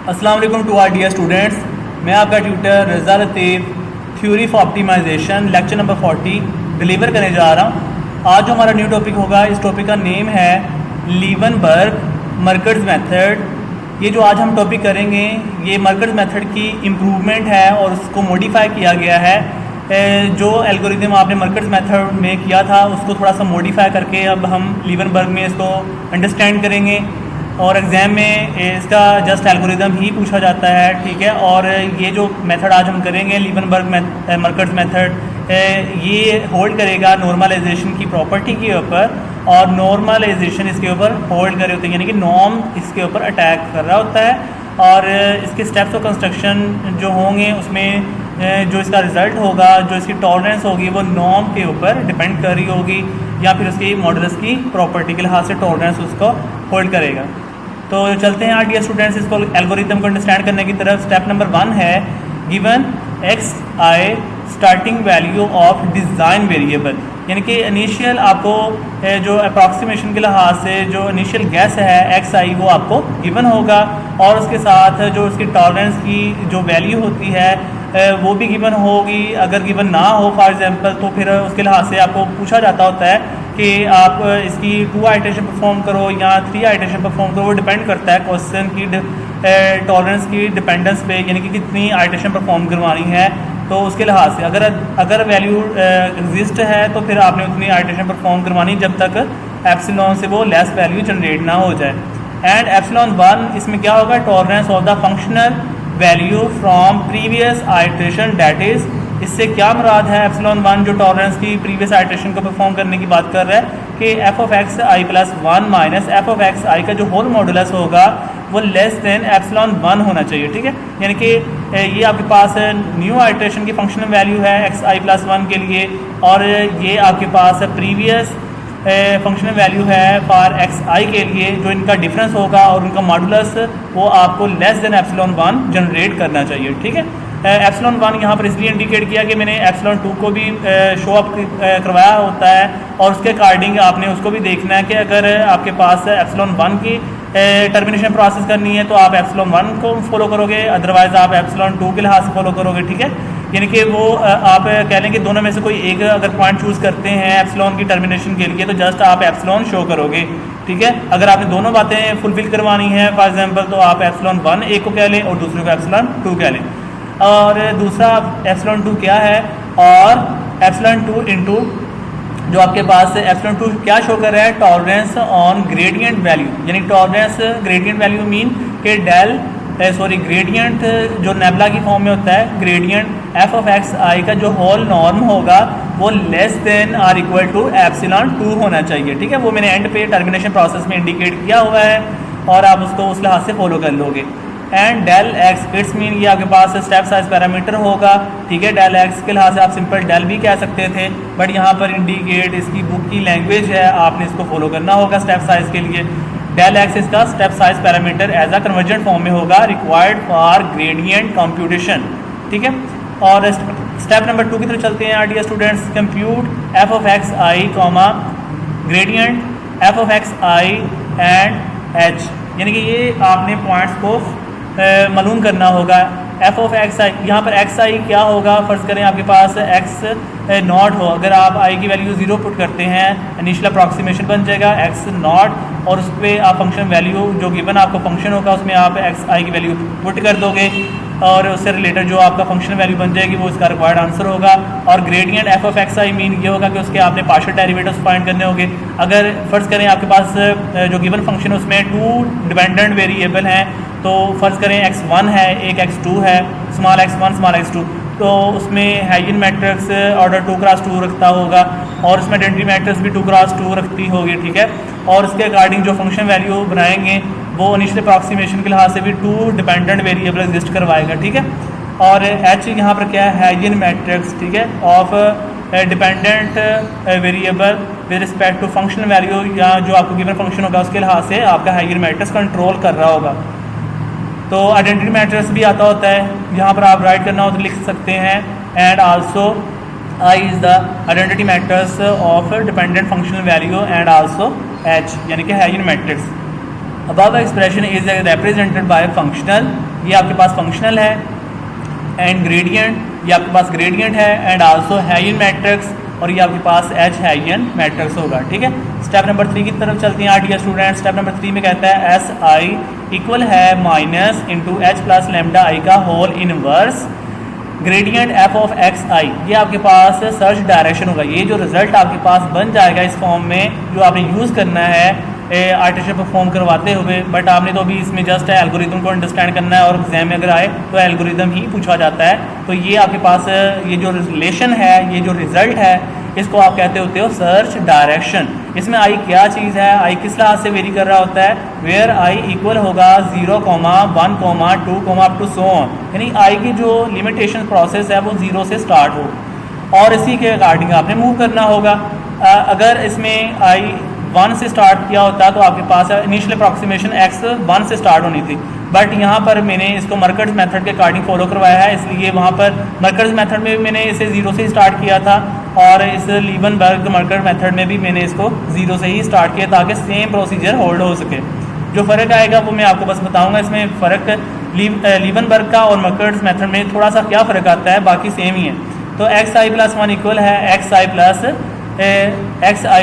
अस्सलाम वालेकुम to are dear students. मैं आपका tutor Raza Latif theory for optimisation lecture number 40 deliver करने जा रहा हूँ। आज जो हमारा न्यू टॉपिक होगा, इस टॉपिक का नेम है लीवनबर्ग मर्कज़ मेथड। ये जो आज हम टॉपिक करेंगे ये मर्कज़ मेथड की इम्प्रूवमेंट है और उसको मॉडिफाई किया गया है। जो एल्गोरिदम आपने मर्कज़ मेथड में किया था उसको थोड़ा सा मॉडिफाई करके अब हम लीवनबर्ग में इसको अंडरस्टैंड करेंगे और एग्ज़ाम में इसका जस्ट एल्गोरिदम ही पूछा जाता है, ठीक है। और ये जो मेथड आज हम करेंगे लीवनबर्ग मर्कज़ मेथड, ये होल्ड करेगा नॉर्मलाइजेशन की प्रॉपर्टी के ऊपर और नॉर्मलाइजेशन इसके ऊपर होल्ड करे होते हैं, यानी कि नॉर्म इसके ऊपर अटैक कर रहा होता है। और इसके स्टेप्स ऑफ कंस्ट्रक्शन जो होंगे उसमें जो इसका रिज़ल्ट होगा, जो इसकी टॉलरेंस होगी वो नॉर्म के ऊपर डिपेंड कर रही होगी या फिर उसकी मॉडुलस की प्रॉपर्टी के लिहाज से टॉलरेंस उसको होल्ड करेगा। तो चलते हैं आर डियर स्टूडेंट्स इसको एल्गोरिथम को अंडरस्टैंड करने की तरफ। स्टेप नंबर 1 है given x I starting value of design variable, यानी कि इनिशियल आपको जो अप्रॉक्सीमेशन के लिहाज से जो इनिशियल गैस है एक्स आई वो आपको गिवन होगा और उसके साथ जो उसकी टॉलरेंस की जो वैल्यू होती है वो भी गिवन होगी। अगर गिवन ना हो फॉर एग्जांपल तो फिर उसके लिहाज से आपको पूछा जाता होता है कि आप इसकी 2 आइटरेशन परफॉर्म करो या 3 आइटरेशन परफॉर्म करो। वो डिपेंड करता है क्वेश्चन की टॉलरेंस की डिपेंडेंस पे, यानी कि कितनी आइटरेशन परफॉर्म करवानी है। तो उसके लिहाज से अगर वैल्यू एग्जिस्ट है तो फिर आपने उतनी आइटरेशन परफॉर्म करवानी जब तक एप्सिलॉन से वो लेस वैल्यू जनरेट ना हो जाए। एंड एप्सिलॉन 1 इसमें क्या होगा, tolerance of the functional value from previous iteration, that is इससे क्या मुराद है एप्सिलॉन 1 जो टॉलरेंस की प्रीवियस आइटरेशन को परफॉर्म करने की बात कर रहा है कि F of X I plus 1 minus F of X I का जो होल मॉडुलस होगा वो लेस देन एप्सिलॉन 1 होना चाहिए, ठीक है। यानी कि ये आपके पास न्यू आइटरेशन की फंक्शनल वैल्यू है एक्स आई प्लस 1 के लिए और ये आपके पास प्रीवियस फंक्शनल वैल्यू है फॉर एक्स आई के लिए। जो इनका डिफरेंस होगा और उनका मॉडुलस वो आपको लेस देन एप्सिलॉन 1 जनरेट करना चाहिए, ठीक है। एप्सिलॉन 1 यहाँ पर इसलिए इंडिकेट किया कि मैंने एप्सिलॉन 2 को भी शो अप करवाया होता है और उसके अकॉर्डिंग आपने उसको भी देखना है कि अगर आपके पास एप्सिलॉन 1 की टर्मिनेशन प्रोसेस करनी है तो आप एप्सिलॉन 1 को फॉलो करोगे, अदरवाइज आप एप्सिलॉन 2 के लिहाज से फॉलो करोगे, ठीक है। यानी कि वो आप कह लें कि दोनों में से कोई एक अगर पॉइंट चूज़ करते हैं एप्सिलॉन की टर्मिनेशन के लिए तो जस्ट आप एप्सिलॉन शो करोगे, ठीक है। अगर आपने दोनों बातें फुलफिल करवानी है फॉर एग्जांपल तो आप एप्सिलॉन 1 एक को कह लें और दूसरे को एप्सिलॉन 2 कह लें। और दूसरा एप्सिलॉन 2 क्या है, और एप्सिलॉन 2 इंटू जो आपके पास एप्सिलॉन 2 क्या शो कर रहा है, टॉलरेंस ऑन ग्रेडियंट वैल्यू, यानी टॉलरेंस ग्रेडियंट वैल्यू मीन के ग्रेडियंट जो नेबुला की फॉर्म में होता है, gradient F of X I का जो होल नॉर्म होगा वो less than or equal to epsilon 2 होना चाहिए, ठीक है। वो मैंने एंड पे टर्मिनेशन प्रोसेस में इंडिकेट किया हुआ है और आप उसको उस लिहाज से फॉलो कर लोगे। And del X it's mean ये आपके पास स्टेप साइज पैरामीटर होगा, ठीक है। डेल एक्स के लिहाज से आप सिंपल डेल भी कह सकते थे, बट यहाँ पर इंडिकेट इसकी बुक की लैंग्वेज है, आपने इसको फॉलो करना होगा स्टेप साइज के लिए। डेल एक्स इसका step size parameter as a convergent form में होगा रिक्वायर्ड फॉर ग्रेडियंट कंप्यूटेशन, ठीक है। और स्टेप नंबर 2 की तरफ चलते हैं our dear students. Compute F of X I comma gradient F of X I and H, यानी कि ये आपने पॉइंट्स को मालूम करना होगा। एफ ऑफ एक्स आई, यहाँ पर एक्स आई क्या होगा, फ़र्ज़ करें आपके पास एक्स नॉट हो, अगर आप आई की वैल्यू 0 पुट करते हैं इनिशियल अप्रॉक्सीमेशन बन जाएगा एक्स नॉट और उस पर आप फंक्शन वैल्यू जो गिवन आपको फंक्शन होगा उसमें आप एक्स आई की वैल्यू पुट कर दोगे और उससे रिलेटेड जो आपका फंक्शन वैल्यू बन जाएगी वो इसका रिक्वायर्ड आंसर होगा। और gradient F of X I mean ये होगा कि उसके आपने पार्शियल डेरिवेटिव्स फाइंड करने होंगे। अगर फ़र्ज़ करें आपके पास जो गिवन फंक्शन है उसमें 2 डिपेंडेंट वेरिएबल हैं, तो फ़र्ज़ करें x1 है, एक x2 है, स्मॉल x1 स्मॉल x2, तो उसमें हाइजन मैट्रिक्स ऑर्डर 2 क्रॉस 2 रखता होगा और उसमें आइडेंटिटी मैट्रिक्स भी 2 क्रॉस 2 रखती होगी, ठीक है। और उसके अकॉर्डिंग जो फंक्शन वैल्यू बनाएंगे वो इनिशियल अप्रॉक्सीमेशन के लिहाज से भी 2 डिपेंडेंट वेरिएबल एग्जिस्ट करवाएगा, ठीक है। और h यहाँ पर क्या है, हाइजन मैट्रिक्स, ठीक है, of dependent variable with respect to functional value या जो आपको गिवन फंक्शन होगा उसके लिहाज से आपका हाइजन मैट्रिक्स कंट्रोल कर रहा होगा। तो आइडेंटिटी मैट्रिक्स भी आता होता है, यहाँ पर आप राइट करना हो तो लिख सकते हैं। And also I is the identity matrix of dependent functional value and also H, यानी कि Huygens matrix. Above expression is represented by functional, ये आपके पास फंक्शनल है, एंड ग्रेडियंट, ये आपके पास ग्रेडियंट है, एंड आल्सो हैयन मैट्रिक्स, और ये आपके पास एच हैयन मैट्रिक्स होगा। ठीक है, स्टेप नंबर 3 की तरफ चलते हैं डियर स्टूडेंट। स्टेप नंबर 3 में कहता है एस आई इक्वल है minus into H plus lambda I का whole inverse gradient F of X I. ये आपके पास सर्च डायरेक्शन होगा। ये जो रिजल्ट आपके पास बन जाएगा इस फॉर्म में, जो आपने यूज़ करना है आर्टिफिशियल परफॉर्म करवाते हुए, बट आपने तो अभी इसमें जस्ट एल्गोरिदम को अंडरस्टैंड करना है, और एग्जाम में अगर आए तो एल्गोरिदम ही पूछा जाता है। तो ये आपके पास ये जो रिलेशन है, ये जो रिजल्ट है, इसको आप कहते होते हो सर्च डायरेक्शन। इसमें आई क्या चीज़ है, आई किस लिहाज से वेरी कर रहा होता है, वेयर आई इक्वल होगा 0, 1, 2 अप टू सो ऑन, यानी आई की जो लिमिटेशन प्रोसेस है वो 0 से स्टार्ट हो, और इसी के अकॉर्डिंग आपने मूव करना होगा। अगर इसमें आई 1 से स्टार्ट किया होता तो आपके पास इनिशियल अप्रॉक्सीमेशन x 1 से स्टार्ट होनी थी, बट यहाँ पर मैंने इसको मर्कर्स मेथड के अकॉर्डिंग फॉलो करवाया है, इसलिए वहाँ पर मर्कर्स मेथड में मैंने इसे 0 से ही स्टार्ट किया था, और इस लीवनबर्ग मर्कर मेथड में भी मैंने इसको 0 से ही स्टार्ट किया ताकि सेम प्रोसीजर होल्ड हो सके। जो फ़र्क आएगा वो मैं आपको बस बताऊँगा। इसमें फ़र्क लीवनबर्ग का और मर्कर्स मेथड में थोड़ा सा क्या फ़र्क आता है, बाकी सेम ही है। तो एक्स आई प्लस 1 इक्वल है x I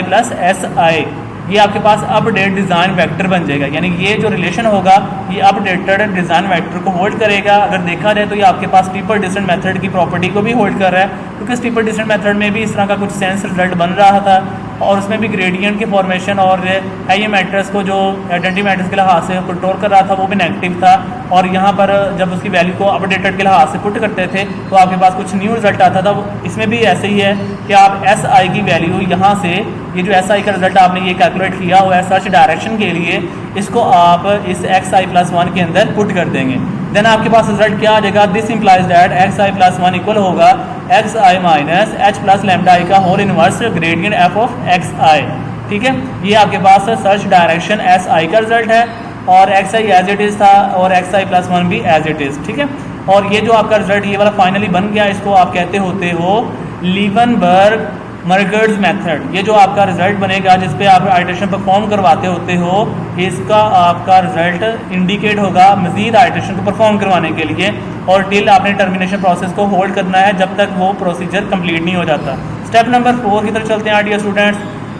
plus S I, ये आपके पास अपडेट डिज़ाइन वेक्टर बन जाएगा, यानी ये जो रिलेशन होगा ये अपडेटेड डिज़ाइन वेक्टर को होल्ड करेगा। अगर देखा जाए तो ये आपके पास स्टीपर डिस्टेंस मेथड की प्रॉपर्टी को भी होल्ड कर रहा है, क्योंकि स्टीपर डिस्टेंस मेथड में भी इस तरह का कुछ सेंस रिजल्ट बन रहा था, और उसमें भी ग्रेडियंट की फॉर्मेशन और ये मैट्रिक्स को जो आइडेंटिटी मैट्रिक्स के लिहाज से कंट्रोल कर रहा था वो भी नेगेटिव था, और यहाँ पर जब उसकी वैल्यू को अपडेटेड के लिहाज से पुट करते थे तो आपके पास कुछ न्यू रिजल्ट आता था। इसमें भी ऐसे ही है कि आप एस आई की वैल्यू यहाँ से, ये जो एस आई का रिजल्ट आपने ये कैलकुलेट किया हुआ है सर्च डायरेक्शन के लिए, इसको आप इस एक्स आई प्लस 1 के अंदर पुट कर देंगे। देन आपके पास रिजल्ट क्या आ जाएगा, this implies that X I plus 1 equal होगा X I minus H plus lambda I का whole inverse gradient F of X I. ठीक है, ये आपके पास सर्च डायरेक्शन एस आई का रिजल्ट है, और X I as it is था, और एक्स आई प्लस 1 भी एज इट इज़। ठीक है, और ये जो आपका रिजल्ट ये वाला फाइनली बन गया, इसको आप कहते होते हो लीवनबर्ग मर्कर्स मेथड। ये जो आपका रिजल्ट बनेगा जिस पे आप आइटरेशन परफॉर्म करवाते होते हो, इसका आपका रिजल्ट इंडिकेट होगा मजीद आइटरेशन को परफॉर्म करवाने के लिए, और टिल आपने टर्मिनेशन प्रोसेस को होल्ड करना है जब तक वो प्रोसीजर कंप्लीट नहीं हो जाता। स्टेप नंबर 4 की तरफ चलते हैं dear students.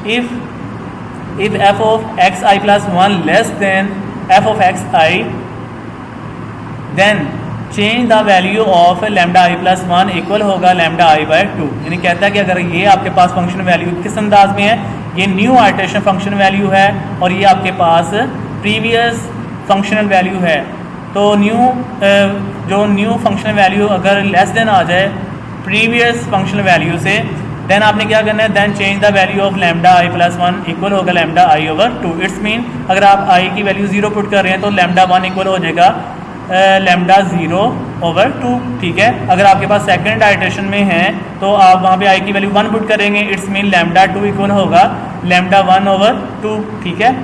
If F of X I plus 1 less than F of X I, then change the value of lambda I plus 1 equal होगा लेमडा आई बाय 2। यानी कहता है कि अगर ये आपके पास फंक्शन वैल्यू किस अंदाज में है, ये न्यू आइटरेशन फंक्शन वैल्यू है, और ये आपके पास प्रीवियस फंक्शनल वैल्यू है। तो जो न्यू फंक्शनल वैल्यू अगर लेस देन आ जाए प्रीवियस फंक्शनल वैल्यू से, देन आपने क्या करना है, then change the value of lambda I plus 1 equal होगा lambda I over 2। It's mean अगर आप आई की वैल्यू 0 पुट कर रहे हैं तो लेमडा 1 इक्वल हो जाएगा लेमडा 0 ओवर 2। ठीक है, अगर आपके पास सेकंड आइटरेशन में है तो आप वहाँ पे आई की वैल्यू 1 पुट करेंगे, इट्स मीन लेमडा 2 इक्वल होगा लेमडा 1 ओवर 2। ठीक है,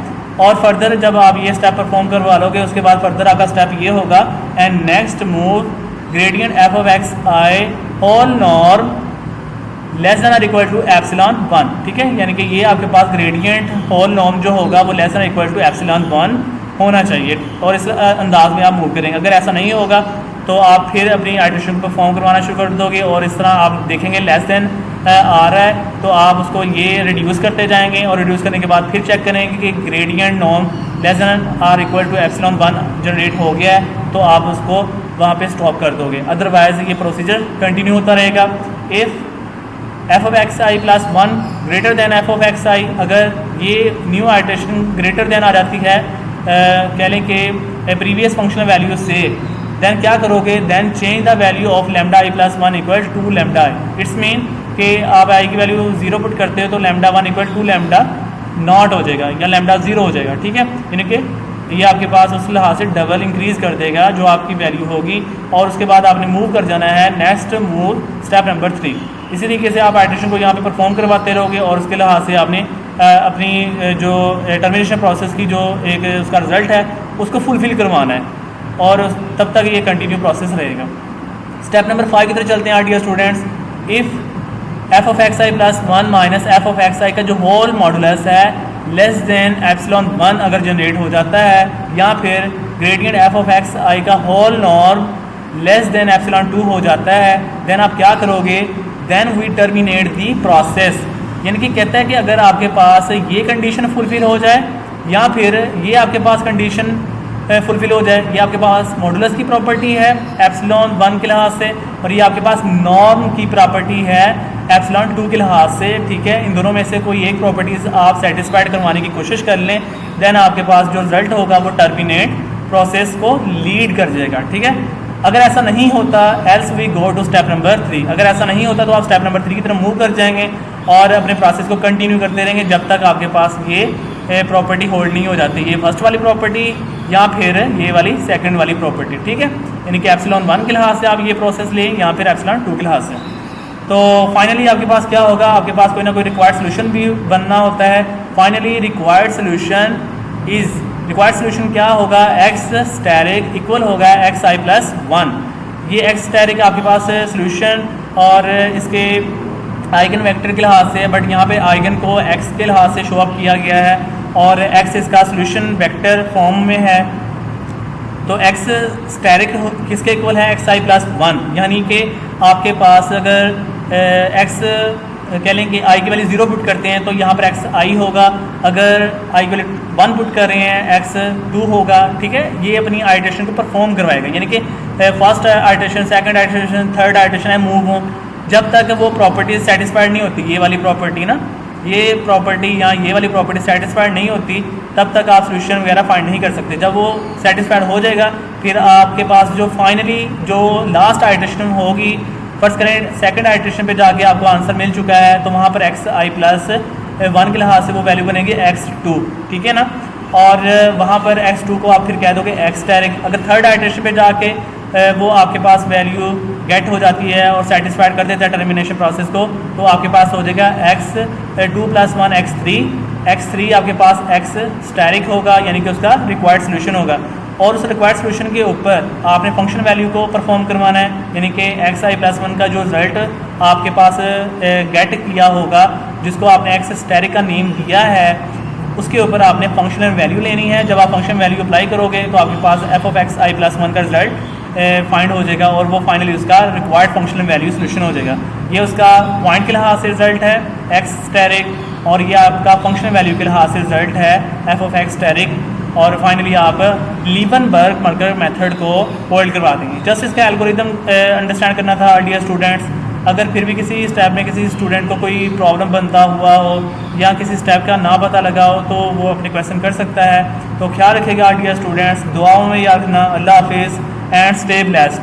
और फर्दर जब आप ये स्टेप परफॉर्म करवा लोगे उसके बाद फर्दर आपका स्टेप ये होगा, and next move gradient F of X I whole norm less than और इक्वल टू एप्सिलॉन 1। ठीक है, यानी कि ये आपके पास ग्रेडियंट होल नॉर्म जो होगा वो less than equal to epsilon 1 होना चाहिए, और इस अंदाज में आप मूव करेंगे। अगर ऐसा नहीं होगा तो आप फिर अपनी आइटरेशन को परफॉर्म करवाना शुरू कर दोगे, और इस तरह आप देखेंगे लेस देन आ रहा है तो आप उसको ये रिड्यूस करते जाएंगे, और रिड्यूस करने के बाद फिर चेक करेंगे कि gradient norm less than or equal to epsilon 1 generate हो गया है, तो आप उसको वहाँ पे स्टॉप कर दोगे, अदरवाइज ये प्रोसीजर कंटिन्यू होता रहेगा। If F of X I plus 1 greater than F of X I, अगर ये न्यू आइटरेशन ग्रेटर दैन आ जाती है कह लें कि प्रीवियस फंक्शनल वैल्यू से, देन क्या करोगे, then change the value of lambda I plus 1 equal to lambda I. It's mean कि आप आई की वैल्यू 0 पुट करते हो तो lambda 1 equal to lambda naught हो जाएगा, या लेमडा 0 हो जाएगा। ठीक है, यानी कि ये आपके पास उस लिहाज से डबल इंक्रीज़ कर देगा जो आपकी वैल्यू होगी, और उसके बाद आपने मूव कर जाना है नेक्स्ट मूव स्टेप नंबर 3। इसी तरीके से आप आइटरेशन को यहाँ पे परफॉर्म करवाते रहोगे, और उसके लिहाज से आपने अपनी जो टर्मिनेशन प्रोसेस की जो एक उसका रिजल्ट है उसको फुलफिल करवाना है, और तब तक ये कंटिन्यू प्रोसेस रहेगा। स्टेप नंबर 5 की तरफ चलते हैं dear students. If F of X I plus 1 minus F of X I का जो होल मॉडुलस है लेस देन एप्सिलॉन 1 अगर जनरेट हो जाता है, या फिर gradient F of X I का whole norm less than epsilon 2 हो जाता है, देन आप क्या करोगे, then we terminate the process. यानी कि कहता है कि अगर आपके पास ये कंडीशन फुलफिल हो जाए या फिर ये आपके पास कंडीशन फुलफिल हो जाए, ये आपके पास मॉडुलस की प्रॉपर्टी है एप्सिलॉन 1 के लिहाज से, और ये आपके पास नॉर्म की प्रॉपर्टी है एप्सिलॉन 2 के लिहाज से, ठीक है। इन दोनों में से कोई एक प्रॉपर्टीज़ आप सेटिस्फाइड करवाने की कोशिश कर लें, देन आपके पास जो रिजल्ट होगा वो टर्मिनेट प्रोसेस को लीड कर जाएगा, ठीक है। अगर ऐसा नहीं होता, else we go to step number 3। अगर ऐसा नहीं होता तो आप स्टेप नंबर 3 की तरफ मूव कर जाएंगे और अपने प्रोसेस को कंटिन्यू करते रहेंगे जब तक आपके पास ये प्रॉपर्टी होल्ड नहीं हो जाती, ये फर्स्ट वाली प्रॉपर्टी या फिर ये वाली सेकंड वाली प्रॉपर्टी, ठीक है। यानी कि एप्सिलॉन 1 के लिहाज से आप ये प्रोसेस लें या फिर एप्सिलॉन 2 के लिहाज से। तो फाइनली आपके पास क्या होगा, आपके पास कोई ना कोई रिक्वायर्ड सोल्यूशन भी बनना होता है। फाइनली रिक्वायर्ड सोल्यूशन क्या होगा, एक्स स्टेरिक इक्वल होगा एक्स आई प्लस 1। ये एक्स स्टेरिक आपके पास सोल्यूशन और इसके आइगन वेक्टर के लिहाज से, बट यहाँ पे आइगन को एक्स के लिहाज से शो अप किया गया है और एक्स इसका सोल्यूशन वेक्टर फॉर्म में है। तो एक्स स्टेरिक किसके इक्वल है, एक्स आई प्लस 1। यानी कि आपके पास अगर एक्स कह लें कि आई की वैल्यू 0 पुट करते हैं तो यहाँ पर एक्स आई होगा, अगर आई की वैल्यू 1 पुट कर रहे हैं एक्स 2 होगा, ठीक है। ये अपनी आइटरेशन को परफॉर्म करवाएगा, यानी कि first iteration, second iteration, third iteration है मूव हो, जब तक वो प्रॉपर्टी सेटिस्फाइड नहीं होती, ये वाली प्रॉपर्टी ना, ये प्रॉपर्टी या ये वाली प्रॉपर्टी सेटिस्फाइड नहीं होती, तब तक आप सोल्यूशन वगैरह फाइंड नहीं कर सकते। जब वो सेटिस्फाइड हो जाएगा फिर आपके पास जो फाइनली जो लास्ट आइटरेशन होगी, फर्स्ट करें सेकंड आइटरेशन पे जाके आपको आंसर मिल चुका है, तो वहाँ पर एक्स आई प्लस 1 के लिहाज से वो वैल्यू बनेगी x2, ठीक है ना। और वहाँ पर x2 को आप फिर कह दोगे एक्स स्टेरिक। अगर थर्ड आइटरेशन पे जाके वो आपके पास वैल्यू गेट हो जाती है और सेटिस्फाइड कर देता है टर्मिनेशन प्रोसेस को, तो आपके पास हो जाएगा x2 + 1 x3। x3 आपके पास x स्टेरिक होगा, यानी कि उसका रिक्वायर्ड सोल्यूशन होगा, और उस रिक्वायर्ड सोल्यूशन के ऊपर आपने फंक्शन वैल्यू को परफॉर्म करवाना है, यानी कि एक्स आई प्लस 1 का जो रिजल्ट आपके पास गेट किया होगा, जिसको आपने एक्स स्टेरिक का नेम दिया है, उसके ऊपर आपने फंक्शनल वैल्यू लेनी है। जब आप फंक्शन वैल्यू अप्लाई करोगे तो आपके पास F of X I plus 1 का रिजल्ट फाइंड हो जाएगा और वो फाइनली उसका रिक्वायर्ड फंक्शनल वैल्यू सोल्यूशन हो जाएगा। ये उसका पॉइंट के लिहाज से रिजल्ट है एक्स स्टेरिक, और ये आपका फंक्शनल वैल्यू के लिहाज से रिजल्ट है एफ ऑफ एक्स स्टेरिक, और फाइनली आप लीवनबर्ग मर्गर मेथड को होल्ड करवा देंगे। जस्ट इसका एल्गोरिदम अंडरस्टैंड करना था डियर स्टूडेंट्स। अगर फिर भी किसी स्टेप में किसी स्टूडेंट को कोई प्रॉब्लम बनता हुआ हो या किसी स्टेप का ना पता लगा हो तो वो अपने क्वेश्चन कर सकता है। तो ख्याल रखिएगा डियर स्टूडेंट्स, दुआओं में याद रखना। अल्लाह हाफिज़ एंड स्टे ब्लेस्ड।